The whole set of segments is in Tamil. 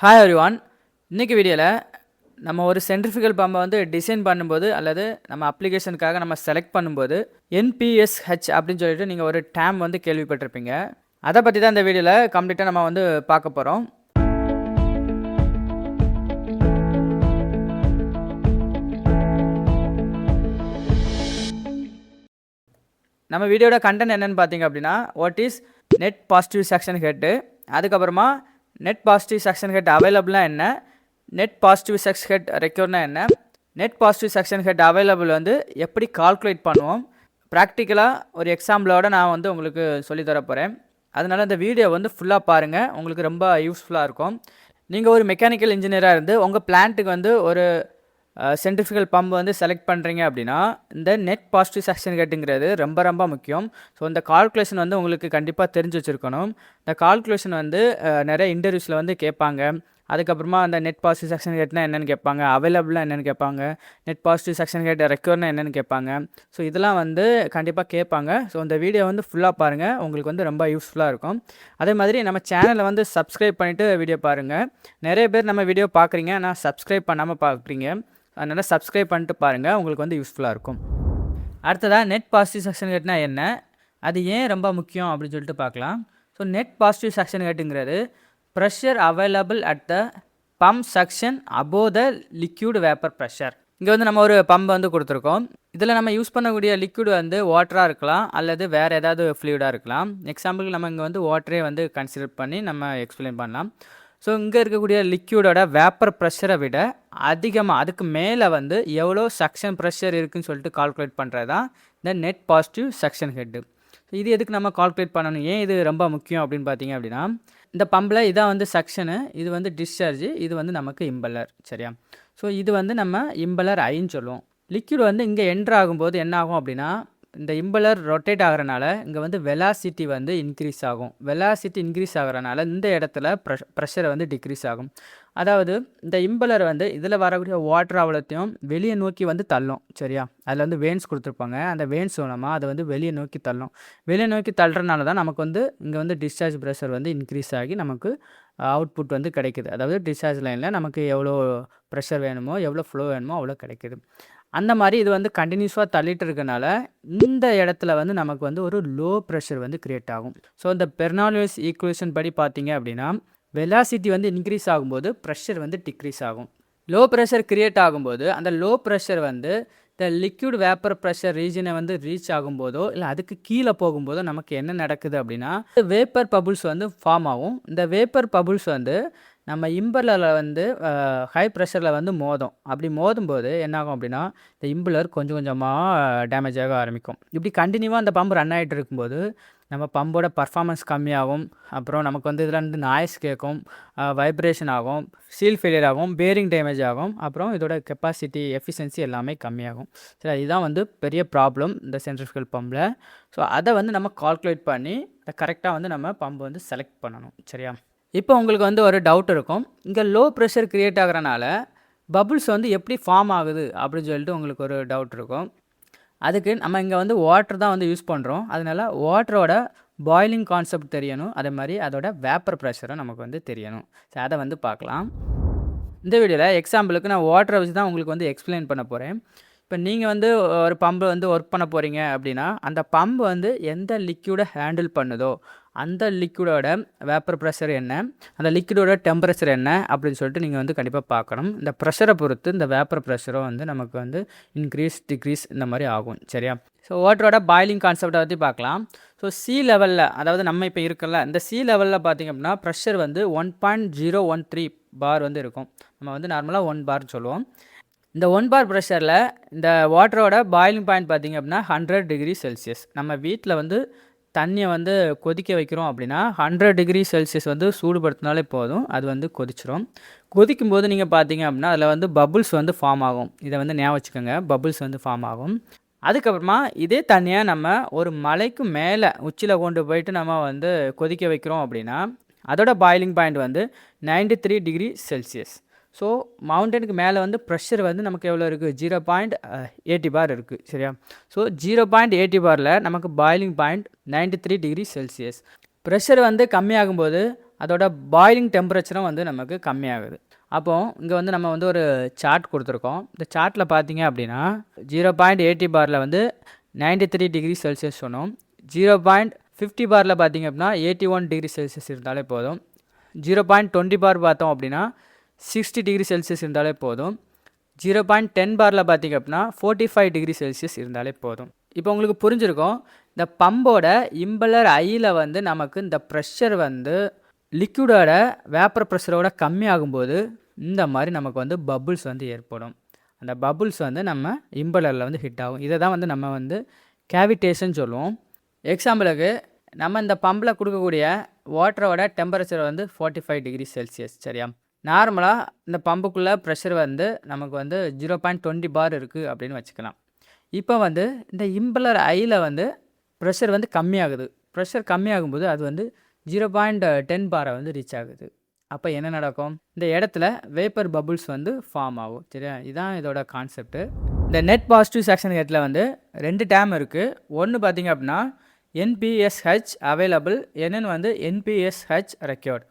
Hi everyone. இன்றைக்கி வீடியோவில் நம்ம ஒரு சென்ட்ரிஃபிகல் பம்பை வந்து டிசைன் பண்ணும்போது அல்லது நம்ம அப்ளிகேஷனுக்காக நம்ம செலக்ட் பண்ணும்போது என்பிஎஸ்ஹெச் அப்படின்னு சொல்லிட்டு நீங்கள் ஒரு டேம் வந்து கேள்விப்பட்டிருப்பீங்க. அதை பற்றி தான் இந்த வீடியோவில் கம்ப்ளீட்டாக நம்ம வந்து பார்க்க போகிறோம். நம்ம வீடியோட கண்டென்ட் என்னென்னு பார்த்தீங்க அப்படின்னா, what is net positive section head, அதுக்கப்புறமா நெட் பாசிட்டிவ் செக்ஷன் ஹெட் அவைலபிளாக என்ன, நெட் பாசிட்டிவ் செக்ஷன் ஹெட் ரெக்யூர்னா என்ன, net positive section head available வந்து எப்படி கால்குலேட் பண்ணுவோம், ப்ராக்டிக்கலாக ஒரு எக்ஸாம்பிளோட நான் வந்து உங்களுக்கு சொல்லித்தர போகிறேன். அதனால் இந்த வீடியோ வந்து ஃபுல்லாக பாருங்கள், உங்களுக்கு ரொம்ப யூஸ்ஃபுல்லாக இருக்கும். நீங்கள் ஒரு மெக்கானிக்கல் இன்ஜினியராக இருந்து உங்கள் பிளான்ட்டுக்கு வந்து ஒரு சென்ட்ரிஃபிகல் பம்ப் வந்து செலக்ட் பண்ணுறீங்க அப்படின்னா இந்த நெட் பாசிட்டிவ் செக்ஷன் ஹெட்டுங்கிறது ரொம்ப ரொம்ப முக்கியம். ஸோ இந்த கால்குலேஷன் வந்து உங்களுக்கு கண்டிப்பாக தெரிஞ்சு வச்சுருக்கணும். இந்த கால்குலேஷன் வந்து நிறைய இன்டர்வியூஸில் வந்து கேட்பாங்க. அதுக்கப்புறமா அந்த நெட் பாசிட்டிவ் செக்ஷன் ஹெட்னா என்னென்னு கேட்பாங்க, அவைலபிளாக என்னென்னு கேட்பாங்க, நெட் பாசிட்டிவ் செக்ஷன் ஹெட் ரெக்யூர்னா என்னென்னு கேட்பாங்க. ஸோ இதெல்லாம் வந்து கண்டிப்பாக கேட்பாங்க. ஸோ இந்த வீடியோ வந்து ஃபுல்லாக பாருங்கள், உங்களுக்கு வந்து ரொம்ப யூஸ்ஃபுல்லாக இருக்கும். அதே மாதிரி நம்ம சேனலை வந்து சப்ஸ்கிரைப் பண்ணிவிட்டு வீடியோ பாருங்கள். நிறைய பேர் நம்ம வீடியோ பார்க்குறீங்க, ஆனால் சப்ஸ்கிரைப் பண்ணாமல் பார்க்குறீங்க. அதனால் சப்ஸ்கிரைப் பண்ணிட்டு பாருங்கள், உங்களுக்கு வந்து யூஸ்ஃபுல்லாக இருக்கும். அடுத்ததாக நெட் பாசிட்டிவ் செக்ஷன் ஹெட்னா என்ன, அது ஏன் ரொம்ப முக்கியம் அப்படின்னு சொல்லிட்டு பார்க்கலாம். ஸோ நெட் பாசிட்டிவ் செக்ஷன் ஹெட்டுங்கிறது pressure available at the pump section above the liquid vapour pressure. இங்கே வந்து நம்ம ஒரு பம்ப் வந்து கொடுத்துருக்கோம். இதில் நம்ம யூஸ் பண்ணக்கூடிய லிக்யூட் வந்து வாட்டராக இருக்கலாம் அல்லது வேறு ஏதாவது ஃப்ளூயிடாக இருக்கலாம். எக்ஸாம்பிளுக்கு நம்ம இங்கே வந்து வாட்டரே வந்து கன்சிடர் பண்ணி நம்ம எக்ஸ்பிளைன் பண்ணலாம். ஸோ இங்கே இருக்கக்கூடிய லிக்யூடோட வேப்பர் ப்ரெஷரை விட அதிகமாக அதுக்கு மேலே வந்து எவ்வளோ சக்ஷன் ப்ரெஷர் இருக்குதுன்னு சொல்லிட்டு கால்குலேட் பண்ணுறது தான் இந்த net positive section head. So இது எதுக்கு நம்ம கால்குலேட் பண்ணணும், ஏன் இது ரொம்ப முக்கியம் அப்படின்னு பார்த்தீங்க அப்படின்னா, இந்த பம்பில் இதான் வந்து செக்ஷனு, இது வந்து டிஸ்சார்ஜ், இது வந்து நமக்கு இம்பலர். சரியா? ஸோ இது வந்து நம்ம இம்பலர் ஐன்னு சொல்லுவோம். லிக்யூட் வந்து இங்கே என்ட்ரு ஆகும்போது என்ன ஆகும் அப்படின்னா, இந்த இம்பலர் ரொட்டேட் ஆகிறனால இங்கே வந்து வெலாசிட்டி வந்து இன்க்ரீஸ் ஆகும். வெலாசிட்டி இன்க்ரீஸ் ஆகிறனால இந்த இடத்துல ப்ரெஷரை வந்து டிக்ரீஸ் ஆகும். அதாவது இந்த இம்பலர் வந்து இதில் வரக்கூடிய வாட்டர் அவ்வளோத்தையும் வெளியே நோக்கி வந்து தள்ளும். சரியா? அதில் வந்து வேன்ஸ் கொடுத்துருப்பாங்க. அந்த வேன்ஸ் மூலமாக அதை வந்து வெளியே நோக்கி தள்ளும். வெளியே நோக்கி தள்ளுறதுனால தான் நமக்கு வந்து இங்கே வந்து டிஸ்சார்ஜ் ப்ரெஷர் வந்து இன்க்ரீஸ் ஆகி நமக்கு அவுட்புட் வந்து கிடைக்குது. அதாவது டிஸ்சார்ஜ் லைனில் நமக்கு எவ்வளோ ப்ரெஷர் வேணுமோ, எவ்வளோ ஃப்ளோ வேணுமோ அவ்வளோ கிடைக்குது. அந்த மாதிரி இது வந்து கண்டினியூஸாக தள்ளிட்டு இருக்கனால இந்த இடத்துல வந்து நமக்கு வந்து ஒரு லோ ப்ரெஷர் வந்து க்ரியேட் ஆகும். ஸோ இந்த பெர்னாலியஸ் ஈக்குவேஷன் படி பார்த்தீங்க அப்படின்னா, வெலாசிட்டி வந்து இன்க்ரீஸ் ஆகும்போது ப்ரெஷர் வந்து டிக்ரீஸ் ஆகும். லோ ப்ரெஷர் க்ரியேட் ஆகும்போது அந்த லோ ப்ரெஷர் வந்து இந்த லிக்யூட் வேப்பர் ப்ரெஷர் ரீஜனை வந்து ரீச் ஆகும்போதோ இல்லை அதுக்கு கீழே போகும்போதோ நமக்கு என்ன நடக்குது அப்படின்னா, வேப்பர் பபுள்ஸ் வந்து ஃபார்ம் ஆகும். இந்த வேப்பர் பபுள்ஸ் வந்து நம்ம இம்பலரில் வந்து ஹை ப்ரெஷரில் வந்து மோதும். அப்படி மோதும்போது என்னாகும் அப்படின்னா, இந்த இம்பலர் கொஞ்சம் கொஞ்சமாக டேமேஜ் ஆக ஆரம்பிக்கும். இப்படி கண்டினியூவாக அந்த பம்பு ரன் ஆகிட்டு இருக்கும்போது நம்ம பம்போட பர்ஃபார்மன்ஸ் கம்மியாகும். அப்புறம் நமக்கு வந்து இதில் வந்து நாய்ஸ் கேட்கும், வைப்ரேஷன் ஆகும், சீல் ஃபெயிலியர் ஆகும், பேரிங் டேமேஜ் ஆகும். அப்புறம் இதோட கெப்பாசிட்டி, எஃபிஷியன்சி எல்லாமே கம்மியாகும். சரி, இதுதான் வந்து பெரிய ப்ராப்ளம் இந்த சென்ட்ரிஃபிகல் பம்பில். ஸோ அதை வந்து நம்ம கால்குலேட் பண்ணி கரெக்டாக வந்து நம்ம பம்பு வந்து செலக்ட் பண்ணணும். சரியா? இப்போ உங்களுக்கு வந்து ஒரு டவுட் இருக்கும், இங்கே லோ ப்ரெஷர் க்ரியேட் ஆகிறனால பபுள்ஸ் வந்து எப்படி ஃபார்ம் ஆகுது அப்படின்னு சொல்லிட்டு உங்களுக்கு ஒரு டவுட் இருக்கும். அதுக்கு நம்ம இங்கே வந்து வாட்டர் தான் வந்து யூஸ் பண்ணுறோம். அதனால் வாட்டரோட பாய்லிங் கான்செப்ட் தெரியணும், அதே மாதிரி அதோட வேப்பர் ப்ரெஷரும் நமக்கு வந்து தெரியணும். ஸோ அதை வந்து பார்க்கலாம். இந்த வீடியோவில் எக்ஸாம்பிளுக்கு நான் வாட்டரை வச்சு தான் உங்களுக்கு வந்து எக்ஸ்பிளைன் பண்ண போகிறேன். இப்போ நீங்கள் வந்து ஒரு பம்பு வந்து ஒர்க் பண்ண போகிறீங்க அப்படின்னா, அந்த பம்பு வந்து எந்த லிக்யூடை ஹேண்டில் பண்ணுதோ அந்த லிக்விடோட வேப்பர் ப்ரெஷர் என்ன, அந்த லிக்விடோட டெம்பரேச்சர் என்ன அப்படின்னு சொல்லிட்டு நீங்கள் வந்து கண்டிப்பாக பார்க்கணும். இந்த ப்ரெஷரை பொறுத்து இந்த வேப்பர் ப்ரெஷரும் வந்து நமக்கு வந்து இன்க்ரீஸ் டிக்ரீஸ் இந்த மாதிரி ஆகும். சரியா? ஸோ வாட்டரோட பாய்லிங் கான்செப்டை பற்றி பார்க்கலாம். ஸோ சி லெவலில், அதாவது நம்ம இப்போ இருக்கல இந்த சி லெவலில் பார்த்திங்க அப்படின்னா ப்ரெஷர் வந்து 1.013 பார் வந்து இருக்கும். நம்ம வந்து நார்மலாக 1 பார் சொல்லுவோம். இந்த 1 பார் ப்ரெஷரில் இந்த வாட்டரோட பாய்லிங் பாயிண்ட் பார்த்திங்க அப்படின்னா 100 டிகிரி செல்சியஸ். நம்ம வீட்டில் வந்து தண்ணியை வந்து கொதிக்க வைக்கிறோம் அப்படின்னா 100 டிகிரி செல்சியஸ் வந்து சூடுபடுத்தினாலே போதும், அது வந்து கொதிச்சிரும். கொதிக்கும் போது நீங்கள் பார்த்தீங்க அப்படின்னா அதில் வந்து பபுள்ஸ் வந்து ஃபார்ம் ஆகும். இதை வந்து ஞாபகம் வச்சுக்கோங்க, பபுள்ஸ் வந்து ஃபார்ம் ஆகும். அதுக்கப்புறமா இதே தண்ணியை நம்ம ஒரு மலைக்கு மேலே உச்சியில் கொண்டு போயிட்டு நம்ம வந்து கொதிக்க வைக்கிறோம் அப்படின்னா அதோட பாய்லிங் பாயிண்ட் வந்து 93 டிகிரி செல்சியஸ். ஸோ மவுண்டனுக்கு மேலே வந்து ப்ரெஷர் வந்து நமக்கு எவ்வளோ இருக்குது, 0.80 பார் இருக்குது. சரியா? ஸோ 0.80 பாரில் நமக்கு boiling point 93 degree Celsius. Pressure வந்து கம்மியாகும்போது அதோட பாயிலிங் டெம்பரேச்சரும் வந்து நமக்கு கம்மியாகுது. அப்போ இங்கே வந்து நம்ம வந்து ஒரு சார்ட் கொடுத்துருக்கோம். இந்த சார்ட்டில் பார்த்தீங்க அப்படின்னா 0.80 பாரில் வந்து 93 டிகிரி செல்சியஸ் சொன்னோம். 0.50 பாரில் பார்த்தீங்க அப்படின்னா 81 டிகிரி செல்சியஸ் இருந்தாலே போதும். 0.20 பார் பார்த்தோம் அப்படின்னா 60 டிகிரி செல்சியஸ் இருந்தாலே போதும். 0.10 பாரில் பார்த்தீங்க அப்படின்னா 45 டிகிரி செல்சியஸ் இருந்தாலே போதும். இப்போ உங்களுக்கு புரிஞ்சிருக்கும், இந்த பம்போட இம்பலர் ஐயில் வந்து நமக்கு இந்த ப்ரெஷர் வந்து லிக்விடோட வேப்பர் ப்ரெஷரோட கம்மியாகும்போது இந்த மாதிரி நமக்கு வந்து பபுள்ஸ் வந்து ஏற்படும். அந்த பபுள்ஸ் வந்து நம்ம இம்பலரில் வந்து ஹிட் ஆகும். இதை தான் வந்து நம்ம வந்து கேவிடேஷன் சொல்லுவோம். எக்ஸாம்பிளுக்கு நம்ம இந்த பம்பில் கொடுக்கக்கூடிய வாட்டரோட டெம்பரேச்சர் வந்து 45 டிகிரி செல்சியஸ். சரியா? நார்மலாக இந்த பம்புக்குள்ளே ப்ரெஷர் வந்து நமக்கு வந்து 0.20 பார் இருக்குது அப்படின்னு வச்சுக்கலாம். இப்போ வந்து இந்த இம்பலர் ஐயில் வந்து ப்ரெஷர் வந்து கம்மியாகுது. ப்ரெஷர் கம்மியாகும்போது அது வந்து 0.10 பாரை வந்து ரீச் ஆகுது. அப்போ என்ன நடக்கும்? இந்த இடத்துல வேப்பர் பபுள்ஸ் வந்து ஃபார்ம் ஆகும். சரியா? இதுதான் இதோட கான்செப்ட்டு. இந்த நெட் பாசிட்டிவ் செக்ஷன் ஹெட்டில் வந்து 2 டேம் இருக்குது. ஒன்று பார்த்தீங்க அப்படின்னா NPSH அவைலபிள், என்னென்னு வந்து NPSH ரெக்யர்ட்.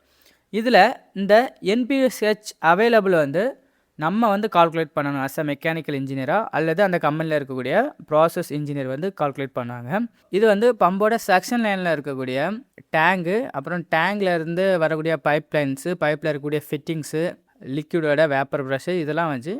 இதில் இந்த NPSH அவைலபிள் வந்து நம்ம வந்து கால்குலேட் பண்ணணும் அஸ் அ மெக்கானிக்கல் இன்ஜினியராக, அல்லது அந்த கம்பெனியில் இருக்கக்கூடிய ப்ராசஸ் இன்ஜினியர் வந்து கால்குலேட் பண்ணாங்க. இது வந்து பம்போட செக்ஷன் லைனில் இருக்கக்கூடிய டேங்கு, அப்புறம் டேங்கில் இருந்து வரக்கூடிய பைப்லைன்ஸு, பைப்பில் இருக்கக்கூடிய ஃபிட்டிங்ஸு, லிக்விடோட வேப்பர் ப்ரஷ்ஷு, இதெல்லாம் வச்சு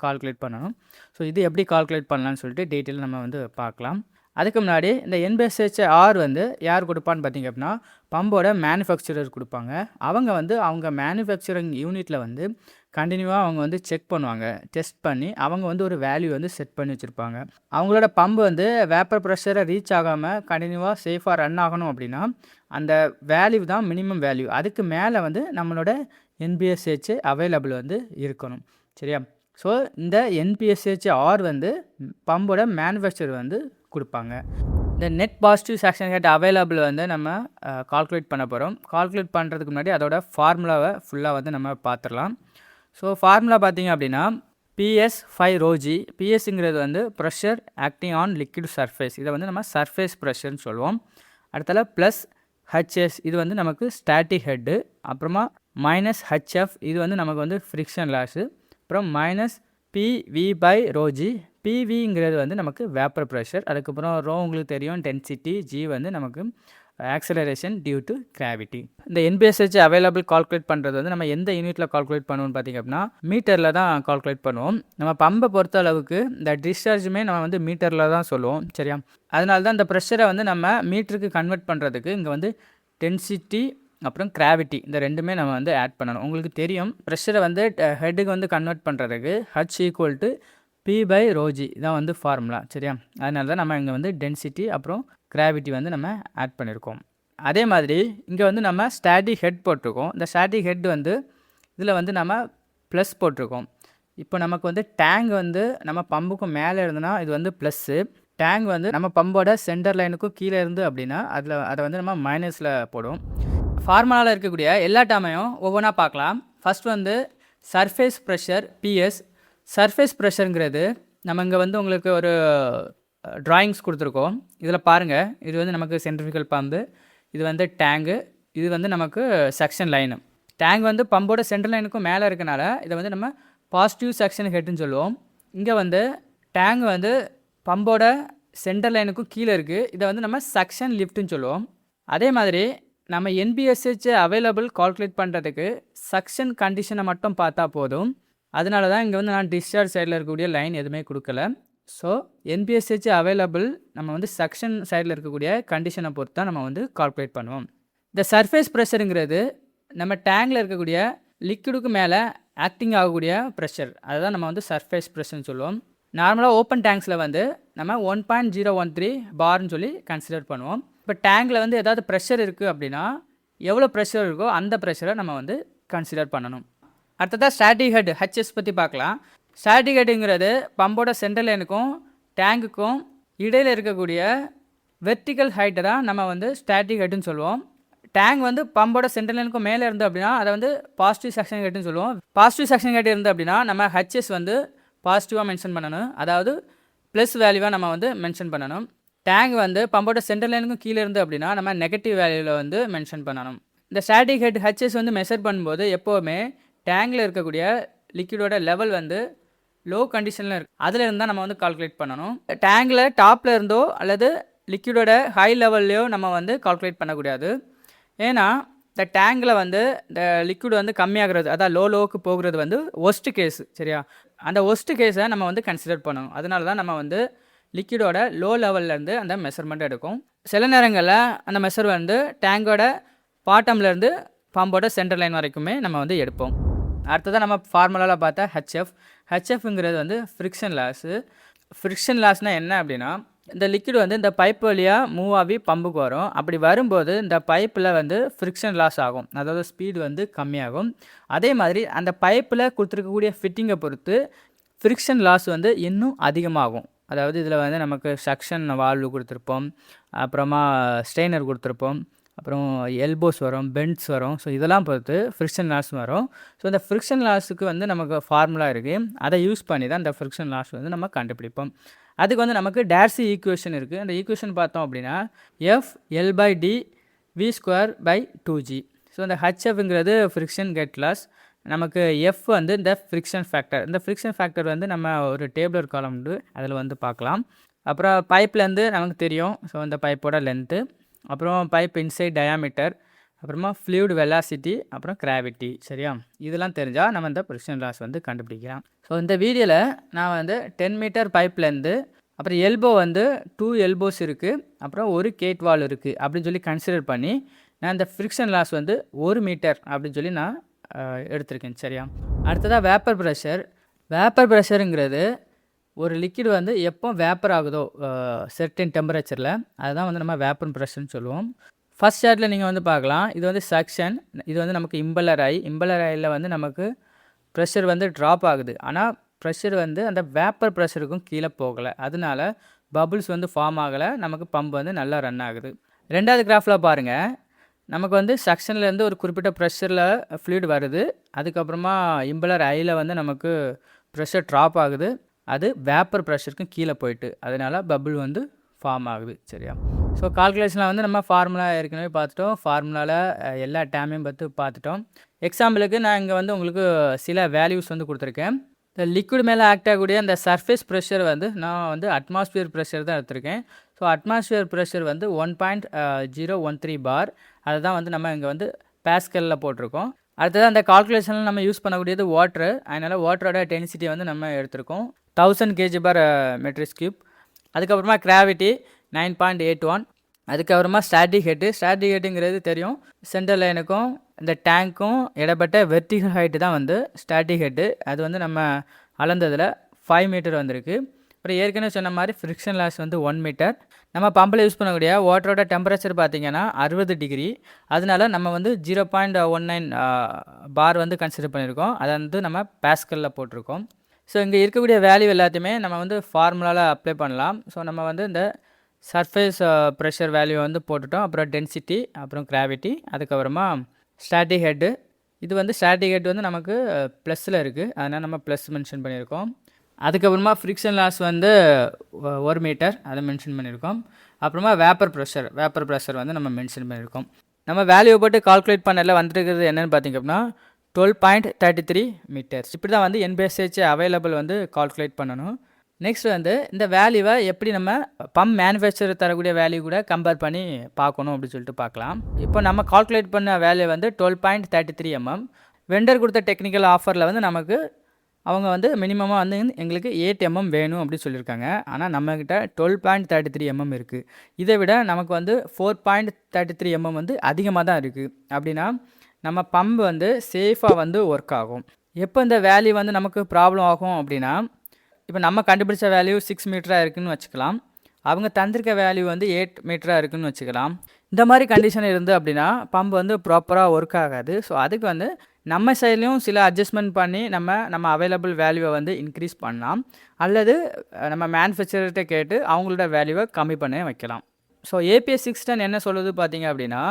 கால்குலேட் பண்ணணும். ஸோ இது எப்படி கால்குலேட் பண்ணலான்னு சொல்லிட்டு டீட்டெயில் நம்ம வந்து பார்க்கலாம். அதுக்கு முன்னாடி இந்த NPSH வந்து யார் கொடுப்பான்னு பார்த்தீங்க அப்படின்னா பம்போட மேனுஃபேக்சரர் கொடுப்பாங்க. அவங்க வந்து அவங்க மேனுஃபேக்சரிங் யூனிட்டில் வந்து கண்டினியூவாக அவங்க வந்து செக் பண்ணுவாங்க. டெஸ்ட் பண்ணி அவங்க வந்து ஒரு வேல்யூ வந்து செட் பண்ணி வச்சுருப்பாங்க. அவங்களோட பம்பு வந்து வேப்பர் ப்ரெஷரை ரீச் ஆகாமல் கண்டினியூவாக சேஃபாக ரன் ஆகணும் அப்படின்னா அந்த வேல்யூ தான் மினிமம் வேல்யூ. அதுக்கு மேலே வந்து நம்மளோட NPSH அவைலபிள் வந்து இருக்கணும். சரியா? ஸோ இந்த NPSH வந்து பம்போட மேனுஃபேக்சர் வந்து கொடுப்பாங்க. இந்த net positive section head available வந்து நம்ம கால்குலேட் பண்ண போகிறோம். கால்குலேட் பண்ணுறதுக்கு முன்னாடி அதோட ஃபார்முலாவை ஃபுல்லாக வந்து நம்ம பார்த்துடலாம். ஸோ ஃபார்முலா பார்த்தீங்க அப்படின்னா PS5ρg. பிஎஸ்ங்கிறது வந்து pressure acting on liquid surface. இதை வந்து நம்ம சர்ஃபேஸ் ப்ரெஷர்னு சொல்லுவோம். அடுத்தால ப்ளஸ் HS, இது வந்து நமக்கு ஸ்டாட்டிக் ஹெட்டு. அப்புறமா -HF, இது வந்து நமக்கு வந்து ஃப்ரிக்ஷன் லாஸு. அப்புறம் -PV/ρg. PVங்கிறது வந்து நமக்கு வேப்பர் ப்ரெஷர். அதுக்கப்புறம் ரோ உங்களுக்கு தெரியும் டென்சிட்டி, G வந்து நமக்கு ஆக்சலரேஷன் டியூ டு கிராவிட்டி. இந்த NPSH அவைலபிள் கால்குலேட் பண்ணுறது வந்து நம்ம எந்த யூனிட்டில் கால்குலேட் பண்ணுவோம்னு பார்த்திங்க அப்படின்னா மீட்டரில் தான் கால்குலேட் பண்ணுவோம். நம்ம பம்பை பொறுத்த அளவுக்கு இந்த டிஸ்சார்ஜுமே நம்ம வந்து மீட்டரில் தான் சொல்லுவோம். சரியா? அதனால தான் இந்த ப்ரெஷரை வந்து நம்ம மீட்டருக்கு கன்வெர்ட் பண்ணுறதுக்கு இங்கே வந்து டென்சிட்டி அப்புறம் கிராவிட்டி இந்த ரெண்டுமே நம்ம வந்து ஆட் பண்ணணும். உங்களுக்கு தெரியும் ப்ரெஷரை வந்து ஹெட்டுக்கு வந்து கன்வெர்ட் பண்ணுறதுக்கு H = P/ρg இதான் வந்து ஃபார்முலா. சரியா? அதனால தான் நம்ம இங்கே வந்து டென்சிட்டி அப்புறம் கிராவிட்டி வந்து நம்ம ஆட் பண்ணியிருக்கோம். அதே மாதிரி இங்கே வந்து நம்ம ஸ்டாட்டிக் ஹெட் போட்டிருக்கோம். இந்த ஸ்டாட்டிக் ஹெட் வந்து இதில் வந்து நம்ம ப்ளஸ் போட்டிருக்கோம். இப்போ நமக்கு வந்து டேங்க் வந்து நம்ம பம்புக்கு மேலே இருந்ததுன்னா இது வந்து ப்ளஸ்ஸு. டேங்க் வந்து நம்ம பம்போட சென்டர் லைனுக்கும் கீழே இருந்து அப்படின்னா அதை வந்து நம்ம மைனஸில் போடும். ஃபார்முலாவில் இருக்கக்கூடிய எல்லா டேமையும் ஒவ்வொன்றா பார்க்கலாம். ஃபஸ்ட் வந்து சர்ஃபேஸ் ப்ரெஷர் PS. சர்ஃபேஸ் ப்ரெஷருங்கிறது நம்ம இங்கே வந்து உங்களுக்கு ஒரு ட்ராயிங்ஸ் கொடுத்துருக்கோம். இதில் பாருங்கள், இது வந்து நமக்கு சென்ட்ரிஃபிகல் பம்பு, இது வந்து டேங்கு, இது வந்து நமக்கு செக்ஷன் லைனு. டேங்க் வந்து பம்போட சென்ட்ரல் லைனுக்கும் மேலே இருக்கனால இதை வந்து நம்ம பாசிட்டிவ் செக்ஷன் ஹெட்டுன்னு சொல்லுவோம். இங்கே வந்து டேங்க் வந்து பம்போட சென்ட்ரல் லைனுக்கும் கீழே இருக்குது. இதை வந்து நம்ம செக்ஷன் லிஃப்ட்டுன்னு சொல்லுவோம். அதே மாதிரி நம்ம NPSH அவைலபிள் கால்குலேட் பண்ணுறதுக்கு செக்ஷன் கண்டிஷனை மட்டும் பார்த்தா போதும். அதனால தான் இங்கே வந்து நான் டிஸ்சார்ஜ் சைடில் இருக்கக்கூடிய லைன் எதுவுமே கொடுக்கல. ஸோ NPSH அவைலபிள் நம்ம வந்து செக்ஷன் சைடில் இருக்கக்கூடிய கண்டிஷனை பொறுத்து தான் நம்ம வந்து கால்குலேட் பண்ணுவோம். இந்த சர்ஃபேஸ் ப்ரெஷருங்கிறது நம்ம டேங்கில் இருக்கக்கூடிய லிக்விடுக்கு மேலே ஆக்டிங் ஆகக்கூடிய ப்ரெஷர், அதுதான் நம்ம வந்து சர்ஃபேஸ் ப்ரெஷர்னு சொல்லுவோம். நார்மலாக ஓப்பன் டேங்க்ஸில் வந்து நம்ம 1.013 பார்னு சொல்லி கன்சிடர் பண்ணுவோம். இப்போ டேங்கில் வந்து ஏதாவது ப்ரெஷர் இருக்குது அப்படின்னா எவ்வளோ ப்ரெஷர் இருக்கோ அந்த ப்ரெஷரை நம்ம வந்து கன்சிடர் பண்ணணும். அடுத்ததாக ஸ்டாட்டிக் ஹெட் HS பற்றி பார்க்கலாம். ஸ்டாட்டிக் ஹெட்டுங்கிறது பம்போட சென்ட்ரல் லைனுக்கும் டேங்குக்கும் இடையில் இருக்கக்கூடிய வெர்டிக்கல் ஹைட்டை தான் நம்ம வந்து ஸ்டாட்டிக் ஹெட்டுன்னு சொல்லுவோம். டேங்க் வந்து பம்போட சென்ட்ரல் லைனுக்கும் மேலே இருந்து அப்படின்னா அதை வந்து பாசிட்டிவ் செக்ஷன் ஹெட்டுன்னு சொல்லுவோம். பாசிட்டிவ் செக்ஷன் ஹெட் இருந்து அப்படின்னா நம்ம HS வந்து பாசிட்டிவாக மென்ஷன் பண்ணணும், அதாவது ப்ளஸ் வேல்யூவாக நம்ம வந்து மென்ஷன் பண்ணணும். டேங்க் வந்து பம்போட சென்ட்ரல் லைனுக்கும் கீழே இருந்து அப்படின்னா நம்ம நெகட்டிவ் வேல்யூவில் வந்து மென்ஷன் பண்ணணும். இந்த ஸ்டாட்டிக் ஹெட் ஹெச்எஸ் வந்து மெஷர் பண்ணும்போது எப்போவுமே டேங்கில் இருக்கக்கூடிய லிக்விடோட லெவல் வந்து லோ கண்டிஷனில் இருக்குது. அதில் இருந்தால் நம்ம வந்து கால்குலேட் பண்ணணும். டேங்கில் டாப்பில் இருந்தோ அல்லது லிக்விடோட ஹை லெவல்லையோ நம்ம வந்து கால்குலேட் பண்ணக்கூடாது. ஏன்னா இந்த டேங்கில் வந்து இந்த லிக்விட் வந்து கம்மியாகிறது, அதாவது லோவுக்கு போகிறது வந்து ஒஸ்ட் கேஸ். சரியா, அந்த ஒஸ்ட் கேஸை நம்ம வந்து கன்சிடர் பண்ணணும். அதனால தான் நம்ம வந்து லிக்விடோட லோ லெவல்லேருந்து அந்த மெஷர்மெண்ட் எடுக்கும். சில நேரங்களில் அந்த மெஷர் வந்து டேங்கோட பாட்டம்லேருந்து பம்போட சென்டர் லைன் வரைக்குமே நம்ம வந்து எடுப்போம். அடுத்ததாக நம்ம ஃபார்முலாவில் பார்த்தா ஹெச்எஃப்ங்கிறது வந்து ஃப்ரிக்ஷன் லாஸு. ஃப்ரிக்ஷன் லாஸ்னால் என்ன அப்படின்னா, இந்த லிக்விட் வந்து இந்த பைப் வழியாக மூவ் ஆகி பம்புக்கு வரும். அப்படி வரும்போது இந்த பைப்பில் வந்து ஃப்ரிக்ஷன் லாஸ் ஆகும், அதாவது ஸ்பீடு வந்து கம்மியாகும். அதே மாதிரி அந்த பைப்பில் கொடுத்துருக்கக்கூடிய ஃபிட்டிங்கை பொறுத்து ஃப்ரிக்ஷன் லாஸ் வந்து இன்னும் அதிகமாகும். அதாவது இதில் வந்து நமக்கு சக்ஷன் வால்வு கொடுத்துருப்போம், அப்புறமா ஸ்ட்ரெயினர் கொடுத்துருப்போம், அப்புறம் எல்போஸ் வரும், பெண்ட்ஸ் வரும். ஸோ இதெல்லாம் பொறுத்து ஃப்ரிக்ஷன் லாஸ் வரும். ஸோ இந்த ஃப்ரிக்ஷன் லாஸுக்கு வந்து நமக்கு ஃபார்முலா இருக்குது. அதை யூஸ் பண்ணி தான் இந்த ஃப்ரிக்ஷன் லாஸ் வந்து நம்ம கண்டுபிடிப்போம். அதுக்கு வந்து நமக்கு டார்சி ஈக்குவேஷன் இருக்குது. அந்த ஈக்குவேஷன் பார்த்தோம் அப்படின்னா FL/D V²/2G. ஸோ இந்த ஹெச்எஃப்ங்கிறது ஃப்ரிக்ஷன் கெட் லாஸ், நமக்கு எஃப் வந்து இந்த ஃப்ரிக்ஷன் ஃபேக்டர். இந்த ஃப்ரிக்ஷன் ஃபேக்டர் வந்து நம்ம ஒரு டேபிளர் காலம் உண்டு, அதில் வந்து பார்க்கலாம். அப்புறம் பைப்லேருந்து நமக்கு தெரியும். ஸோ இந்த பைப்போட லென்த்து, அப்புறம் பைப் இன்சைட் டயாமீட்டர், அப்புறமா ஃப்ளூயிட் வெலாசிட்டி, அப்புறம் கிராவிட்டி. சரியா, இதெல்லாம் தெரிஞ்சால் நம்ம இந்த ஃப்ரிக்ஷன் லாஸ் வந்து கண்டுபிடிக்கலாம். ஸோ இந்த வீடியோவில் நான் வந்து 10 மீட்டர் பைப்லேருந்து, அப்புறம் எல்போ வந்து 2 எல்போஸ் இருக்குது, அப்புறம் ஒரு கேட் வால் இருக்குது அப்படின்னு சொல்லி கன்சிடர் பண்ணி நான் இந்த ஃப்ரிக்ஷன் லாஸ் வந்து 1 மீட்டர் அப்படின்னு சொல்லி நான் எடுத்திருக்கேன். சரியா, அடுத்ததாக வேப்பர் ப்ரெஷர். வேப்பர் ப்ரெஷருங்கிறது ஒரு லிக்விட் வந்து எப்போ வேப்பர் ஆகுதோ செர்டன் டெம்பரேச்சரில், அதுதான் வந்து நம்ம வேப்பர் ப்ரெஷர்னு சொல்லுவோம். ஃபஸ்ட் ஷார்ட்டில் நீங்கள் வந்து பார்க்கலாம், இது வந்து சக்ஷன், இது வந்து நமக்கு இம்பலர் ஆயில் வந்து நமக்கு ப்ரெஷர் வந்து ட்ராப் ஆகுது. ஆனால் ப்ரெஷர் வந்து அந்த வேப்பர் ப்ரெஷருக்கும் கீழே போகலை, அதனால பபுள்ஸ் வந்து ஃபார்ம் ஆகலை, நமக்கு பம்ப் வந்து நல்லா ரன் ஆகுது. ரெண்டாவது கிராஃபில் பாருங்கள், நமக்கு வந்து சக்ஷன்லேருந்து ஒரு குறிப்பிட்ட ப்ரெஷரில் ஃப்ளூயிட் வருது, அதுக்கப்புறமா இம்பலர் ஐயில் வந்து நமக்கு ப்ரெஷர் ட்ராப் ஆகுது, அது வேப்பர் ப்ரெஷருக்கும் கீழே போயிட்டு அதனால் பபுள் வந்து ஃபார்ம் ஆகுது. சரியா, ஸோ கால்குலேஷனில் வந்து நம்ம ஃபார்முலா ஏற்கனவே பார்த்துட்டோம், ஃபார்முலாவில் எல்லா டேமையும் பார்த்துட்டோம். எக்ஸாம்பிளுக்கு நான் இங்கே வந்து உங்களுக்கு சில வேல்யூஸ் வந்து கொடுத்துருக்கேன். இந்த லிக்விட் மேலே ஆக்ட் ஆகக்கூடிய அந்த சர்ஃபேஸ் ப்ரெஷர் வந்து நான் வந்து அட்மாஸ்பியர் ப்ரெஷர் தான் எடுத்திருக்கேன். ஸோ அட்மாஸ்பியர் ப்ரெஷர் வந்து 1.013 பார், அதை தான் வந்து நம்ம இங்கே வந்து பாஸ்கலில் போட்டிருக்கோம். அடுத்தது அந்த கால்குலேஷனில் நம்ம யூஸ் பண்ணக்கூடியது வாட்ரு, அதனால் வாட்டரோட டென்சிட்டி வந்து நம்ம எடுத்திருக்கோம் 1000 kg/m3. அதுக்கப்புறமா கிராவிட்டி 9.81. அதுக்கப்புறமா ஸ்டாட்டிக் ஹெட்டுங்கிறது தெரியும், சென்டர் லைனுக்கும் இந்த டேங்க்கும் இடப்பட்ட வெர்டிகல் ஹைட்டு தான் வந்து ஸ்டாட்டிக் ஹெட்டு. அது வந்து நம்ம அளந்ததில் 5 மீட்டர் வந்திருக்கு. அப்புறம் ஏற்கனவே சொன்ன மாதிரி ஃப்ரிக்ஷன் லாஸ் வந்து 1 மீட்டர். நம்ம பம்பில் யூஸ் பண்ணக்கூடிய வாட்டரோட டெம்பரேச்சர் பார்த்திங்கன்னா 60 டிகிரி, அதனால நம்ம வந்து 0.19 பார் வந்து கன்சிடர் பண்ணியிருக்கோம், அதை வந்து நம்ம பாஸ்கலில் போட்டிருக்கோம். ஸோ இங்கே இருக்கக்கூடிய வேல்யூ எல்லாத்தையுமே நம்ம வந்து ஃபார்முலாவில் அப்ளை பண்ணலாம். ஸோ நம்ம வந்து இந்த சர்ஃபேஸ் ப்ரெஷர் வேல்யூ வந்து போட்டுட்டோம், அப்புறம் டென்சிட்டி, அப்புறம் கிராவிட்டி, அதுக்கப்புறமா ஸ்டாட்டிக் ஹெட்டு. இது வந்து ஸ்டாட்டிக் ஹெட் வந்து நமக்கு ப்ளஸில் இருக்குது, அதனால் நம்ம ப்ளஸ் மென்ஷன் பண்ணியிருக்கோம். அதுக்கப்புறமா ஃப்ரிக்ஷன் லாஸ் வந்து 1 மீட்டர், அதை மென்ஷன் பண்ணியிருக்கோம். அப்புறமா வேப்பர் ப்ரெஷர் வந்து நம்ம மென்ஷன் பண்ணியிருக்கோம். நம்ம வேல்யூ போட்டு கால்குலேட் பண்ணல வந்துருக்கிறது என்னென்னு பார்த்திங்க அப்படின்னா 12.33 மீட்டர்ஸ். இப்படி தான் வந்து NBSH அவைலபிள் வந்து கால்குலேட் பண்ணணும். நெக்ஸ்ட் வந்து இந்த வேல்யூவை எப்படி நம்ம பம்ப் மேனுஃபேக்சர் தரக்கூடிய வேல்யூ கூட கம்பேர் பண்ணி பார்க்கணும் அப்படின்னு சொல்லிட்டு பார்க்கலாம். இப்போ நம்ம கால்குலேட் பண்ண வேல்யூ வந்து 12.33 mm. வெண்டர் கொடுத்த டெக்னிக்கல் ஆஃபரில் வந்து நமக்கு அவங்க வந்து மினிமமாக வந்து எங்களுக்கு 8 mm வேணும் அப்படின்னு சொல்லியிருக்காங்க. ஆனால் நம்மக்கிட்ட 12.33 mm இருக்குது. இதை விட நமக்கு வந்து 4.33 mm வந்து அதிகமாக தான் இருக்குது. அப்படின்னா நம்ம பம்ப் வந்து சேஃபாக வந்து ஒர்க் ஆகும். எப்போ இந்த வேல்யூ வந்து நமக்கு ப்ராப்ளம் ஆகும் அப்படின்னா, இப்போ நம்ம கண்டுபிடிச்ச வேல்யூ 6 மீட்டராக இருக்குதுன்னு வச்சுக்கலாம், அவங்க தந்திருக்க வேல்யூ வந்து 8 மீட்டராக இருக்குதுன்னு வச்சுக்கலாம். இந்த மாதிரி கண்டிஷன் இருந்து அப்படின்னா பம்ப் வந்து ப்ராப்பராக ஒர்க் ஆகாது. ஸோ அதுக்கு வந்து நம்ம சைட்லேயும் சில அட்ஜஸ்ட்மெண்ட் பண்ணி நம்ம அவைலபிள் வேல்யூவை வந்து இன்க்ரீஸ் பண்ணலாம், அல்லது நம்ம மேனுஃபேக்சர்கிட்ட கேட்டு அவங்களோட வேல்யூவை கம்மி பண்ண வைக்கலாம். ஸோ APS 610 என்ன சொல்லுது பார்த்தீங்க அப்படின்னா,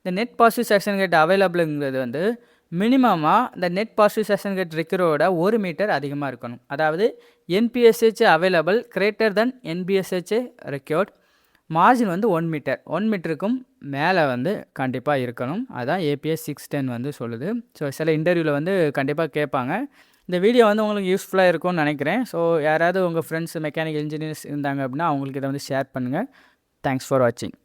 இந்த நெட் பாசிட்டிவ் செக்ஷன் கேட் அவைலபிளுங்கிறது வந்து மினிமமாக இந்த நெட் பாசிட்டிவ் செக்ஷன் கேட் ரெக்யூரோட 1 மீட்டர் அதிகமாக இருக்கணும். அதாவது NPSH available greater than NBSH required. Margin வந்து 1 மீட்டர் 1 மீட்டருக்கும் மேலே வந்து கண்டிப்பாக இருக்கணும். அதான் ஏபிஎஸ் 610 வந்து சொல்லுது. ஸோ சில இன்டர்வியூவில் வந்து கண்டிப்பாக கேட்பாங்க. இந்த வீடியோ வந்து உங்களுக்கு யூஸ்ஃபுல்லாக இருக்கும்னு நினைக்கிறேன். ஸோ யாராவது உங்கள் ஃப்ரெண்ட்ஸ் மெக்கானிக்கல் இன்ஜினியர்ஸ் இருந்தாங்க அப்படின்னா அவங்களுக்கு இதை வந்து ஷேர் பண்ணுங்கள். தேங்க்ஸ் ஃபார் வாட்சிங்.